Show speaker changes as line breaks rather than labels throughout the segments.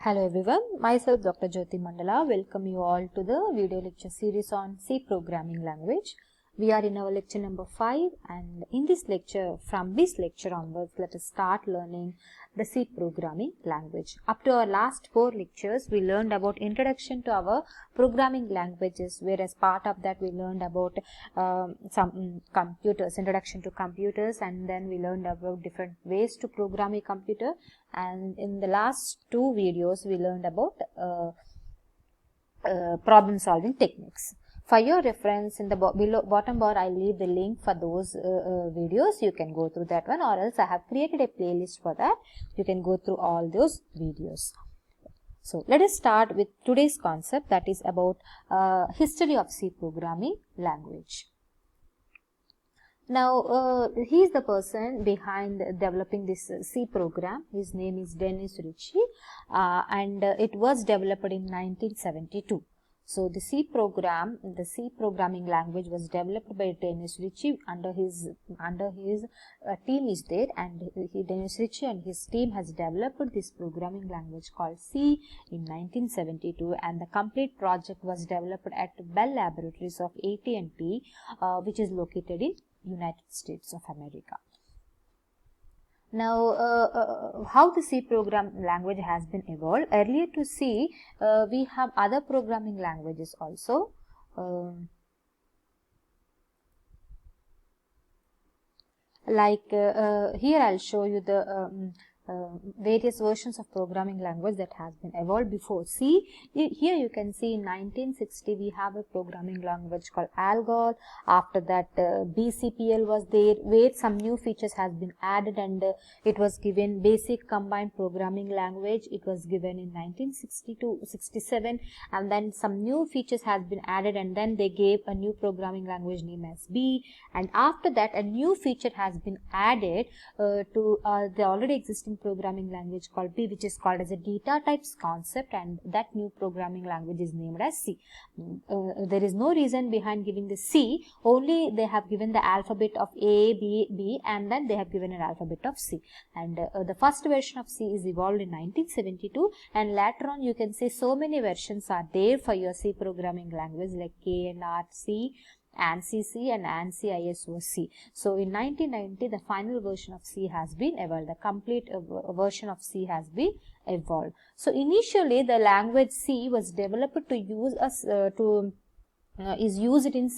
Hello everyone, myself Dr. Jyoti Mandala. Welcome you all to the video lecture series on C programming language. We are in our lecture number 5 and in this lecture, from this lecture onwards, let us start learning the C programming language. Up to our last 4 lectures, we learned about introduction to our programming languages, whereas part of that we learned about some computers, introduction to computers, and then we learned about different ways to program a computer. And in the last 2 videos, we learned about problem solving techniques. For your reference, in the bottom bar, I leave the link for those videos. You can go through that one, or else I have created a playlist for that. You can go through all those videos. So, let us start with today's concept, that is about history of C programming language. Now, he is the person behind developing this C program. His name is Dennis Ritchie, and it was developed in 1972. So, the C programming language was developed by Dennis Ritchie. Under his team is there, and Dennis Ritchie and his team has developed this programming language called C in 1972, and the complete project was developed at Bell Laboratories of AT&T, which is located in United States of America. Now, how the C program language has been evolved. Earlier to C, we have other programming languages also. Here I'll show you the various versions of programming language that has been evolved before C. Here you can see in 1960 we have a programming language called ALGOL. After that BCPL was there, where some new features has been added, and it was given basic combined programming language. It was given in 1962-67, and then some new features has been added, and then they gave a new programming language named as B, and after that a new feature has been added to the already existing programming language called B, which is called as a data types concept, and that new programming language is named as C. There is no reason behind giving the C, only they have given the alphabet of A, B, and then they have given an alphabet of C. And the first version of C is evolved in 1972, and later on you can see so many versions are there for your C programming language, like K&R C, ANSI C, and ANSI ISO C. So, in 1990, the final version of C has been evolved. The complete version of C has been evolved. So, initially the language C was developed to use is used in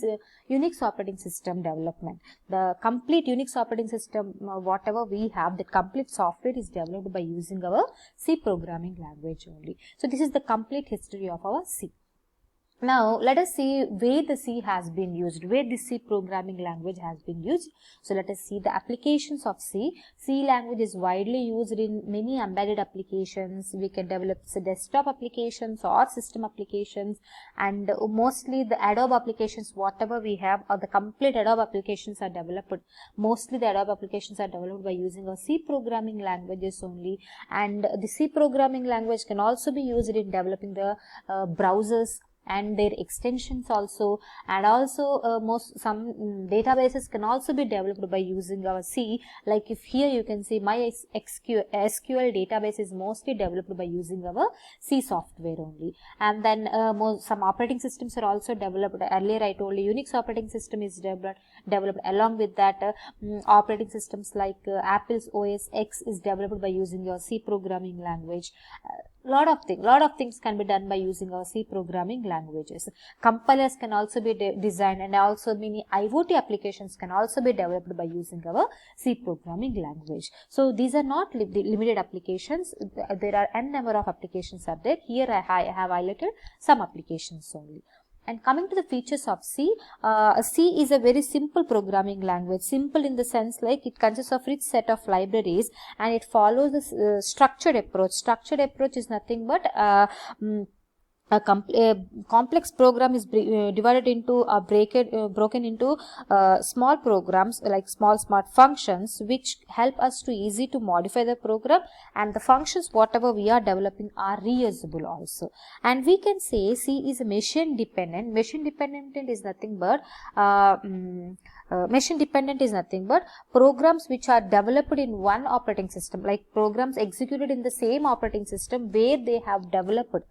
Unix operating system development. The complete Unix operating system, whatever we have, the complete software is developed by using our C programming language only. So, this is the complete history of our C. Now, let us see where the C has been used, where the C programming language has been used. So, let us see the applications of C. C language is widely used in many embedded applications. We can develop desktop applications or system applications, and mostly the Adobe applications, whatever we have, or the complete Adobe applications are developed. Mostly the Adobe applications are developed by using a C programming languages only, and the C programming language can also be used in developing the browsers and their extensions also, and also some databases can also be developed by using our C. Like if here you can see my SQL database is mostly developed by using our C software only, and then some operating systems are also developed. Earlier I told you Unix operating system is developed. Along with that, operating systems like Apple's OS X is developed by using your C programming language. Lot of things can be done by using our C programming languages. Compilers can also be designed, and also many IoT applications can also be developed by using our C programming language. So, these are not limited applications. There are n number of applications are there. Here I have highlighted some applications only. And coming to the features of C, C is a very simple programming language. Simple in the sense like it consists of rich set of libraries, and it follows this structured approach. Structured approach is nothing but a complex program is divided into broken into small programs, like small smart functions, which help us to easy to modify the program, and the functions whatever we are developing are reusable also. And we can say C is machine dependent. Machine dependent is nothing but Machine dependent is nothing but programs which are developed in one operating system, like programs executed in the same operating system where they have developed.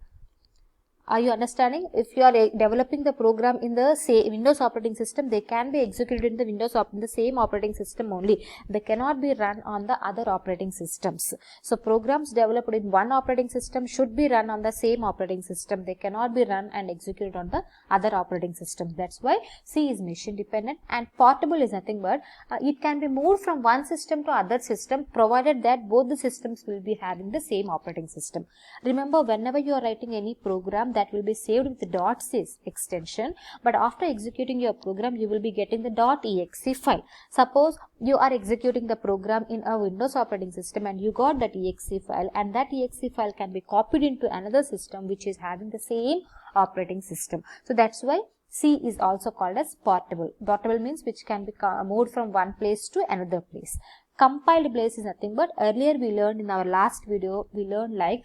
Are you understanding? If you are developing the program in the Windows operating system, they can be executed in the in the same operating system only. They cannot be run on the other operating systems. So programs developed in one operating system should be run on the same operating system. They cannot be run and executed on the other operating system. That's why C is machine dependent. And portable is nothing but it can be moved from one system to other system, provided that both the systems will be having the same operating system. Remember, whenever you are writing any program, that will be saved with the .c extension, but after executing your program you will be getting the .exe file. Suppose you are executing the program in a Windows operating system and you got that exe file, and that exe file can be copied into another system which is having the same operating system. So that's why C is also called as portable. Portable means which can be moved from one place to another place. Compiled place is nothing but, earlier we learned in our last video, we learned like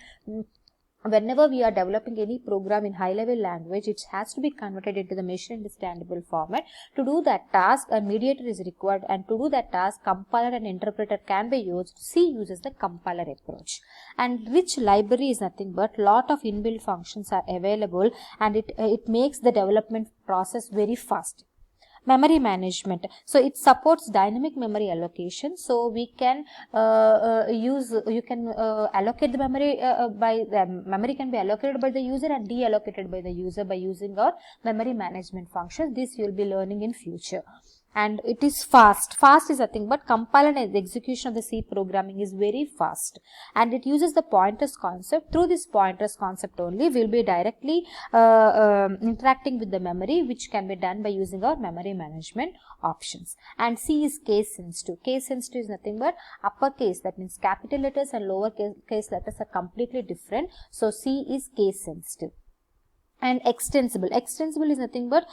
whenever we are developing any program in high level language, it has to be converted into the machine understandable format. To do that task, a mediator is required, and to do that task, compiler and interpreter can be used. C uses the compiler approach. And rich library is nothing but lot of inbuilt functions are available, and it makes the development process very fast. Memory management, so it supports dynamic memory allocation, so we can allocate the memory memory can be allocated by the user and deallocated by the user by using our memory management functions. This you will be learning in future. And it is fast. Fast is nothing but compiler and execution of the C programming is very fast, and it uses the pointers concept. Through this pointers concept only, we will be directly interacting with the memory, which can be done by using our memory management options. And C is case sensitive. Case sensitive is nothing but uppercase, that means capital letters and lower case letters are completely different. So C is case sensitive. And extensible. Extensible is nothing but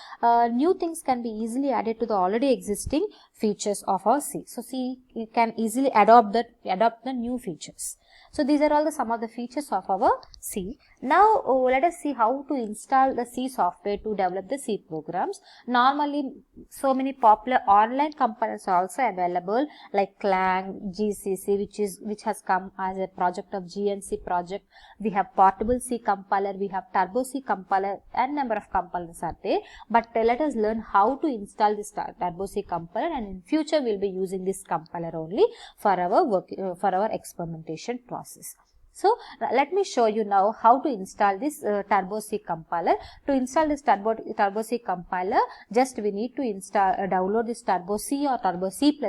new things can be easily added to the already existing features of our C. So C can easily adopt the new features. So these are all some of the features of our C. Now let us see how to install the C software to develop the C programs. Normally, so many popular online compilers are also available, like Clang, GCC, which has come as a project of GNC project. We have Portable C compiler, we have Turbo C compiler, and number of compilers are there. But let us learn how to install this Turbo C compiler, and in future we will be using this compiler only for our work, for our experimentation process. So let me show you now how to install this Turbo C compiler. To install this Turbo C compiler, just we need to download this Turbo C or Turbo C++,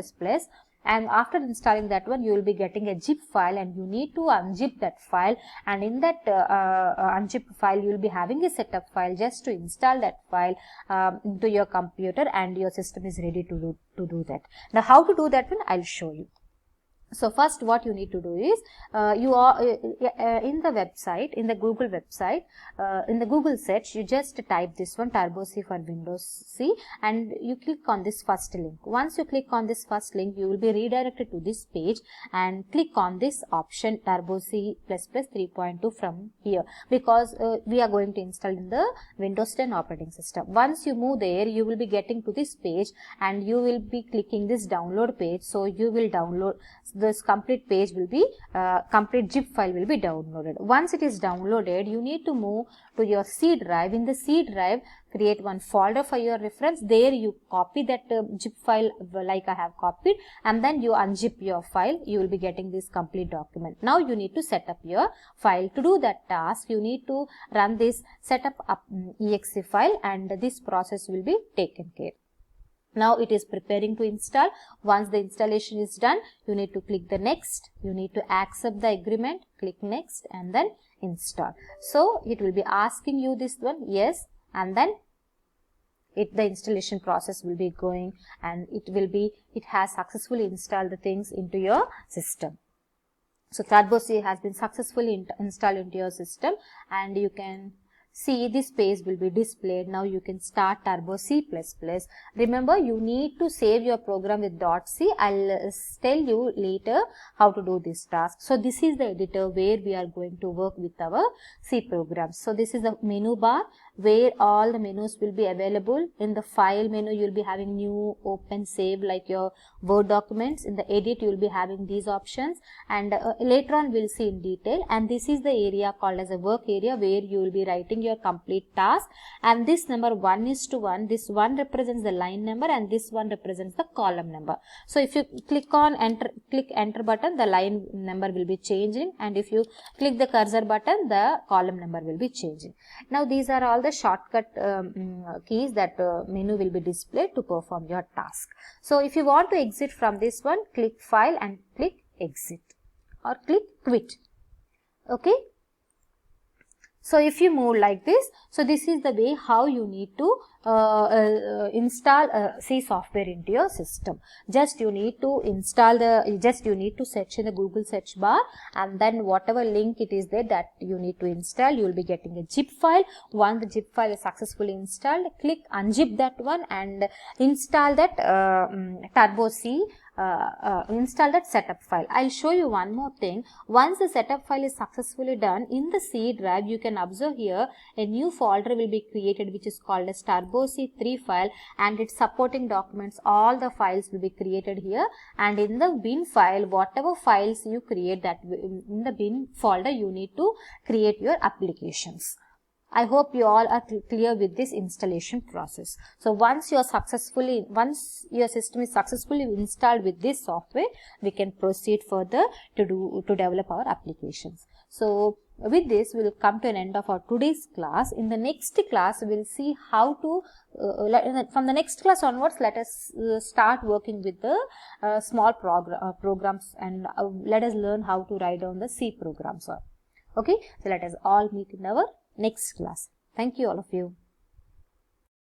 and after installing that one, you will be getting a zip file, and you need to unzip that file, and in that unzip file you will be having a setup file. Just to install that file into your computer, and your system is ready to do that. Now how to do that one, I will show you. So first what you need to do is, you are in the website, in the Google website, in the Google search, you just type this one, Turbo C for Windows C, and you click on this first link. Once you click on this first link, you will be redirected to this page, and click on this option Turbo C++ 3.2 from here, because we are going to install in the Windows 10 operating system. Once you move there, you will be getting to this page, and you will be clicking this download page. So you will download this complete page, will be complete zip file will be downloaded. Once it is downloaded, you need to move to your C drive. In the C drive, create one folder for your reference. There you copy that zip file like I have copied, and then you unzip your file. You will be getting this complete document. Now you need to set up your file. To do that task, you need to run this setup exe file, and this process will be taken care. Now it is preparing to install. Once the installation is done, you need to click the next. You need to accept the agreement, click next, and then install. So it will be asking you this one, yes, and then the installation process will be going, and it has successfully installed the things into your system. So Turbo C has been successfully installed into your system, and you can See, this page will be displayed. Now you can start Turbo C++. Remember, you need to save your program with .c. I'll tell you later how to do this task. So this is the editor where we are going to work with our C programs. So this is the menu bar where all the menus will be available. In the file menu, you will be having new, open, save like your Word documents. In the edit, you will be having these options, and later on we'll see in detail. And this is the area called as a work area where you will be writing your complete task. And this number 1:1, this 1 represents the line number and this 1 represents the column number. So if you click enter button, the line number will be changing, and if you click the cursor button, the column number will be changing. Now these are all the shortcut keys that menu will be displayed to perform your task. So if you want to exit from this one, click file and click exit or click quit. Okay. So if you move like this, so this is the way how you need to install C software into your system. Just you need to install you need to search in the Google search bar, and then whatever link it is there that you need to install, you will be getting a zip file. Once the zip file is successfully installed, click unzip that one and install that Turbo C. Install that setup file. I'll show you one more thing. Once the setup file is successfully done, in the C drive you can observe here a new folder will be created which is called as Turbo C3 file, and its supporting documents, all the files will be created here. And in the bin file, whatever files you create, that in the bin folder you need to create your applications. I hope you all are clear with this installation process. So once your system is successfully installed with this software, we can proceed further to develop our applications. So with this, we will come to an end of our today's class. In the next class, we will see how to, from the next class onwards, let us start working with the small programs, and let us learn how to write down the C programs. Okay, so let us all meet in our next class. Thank you all of you.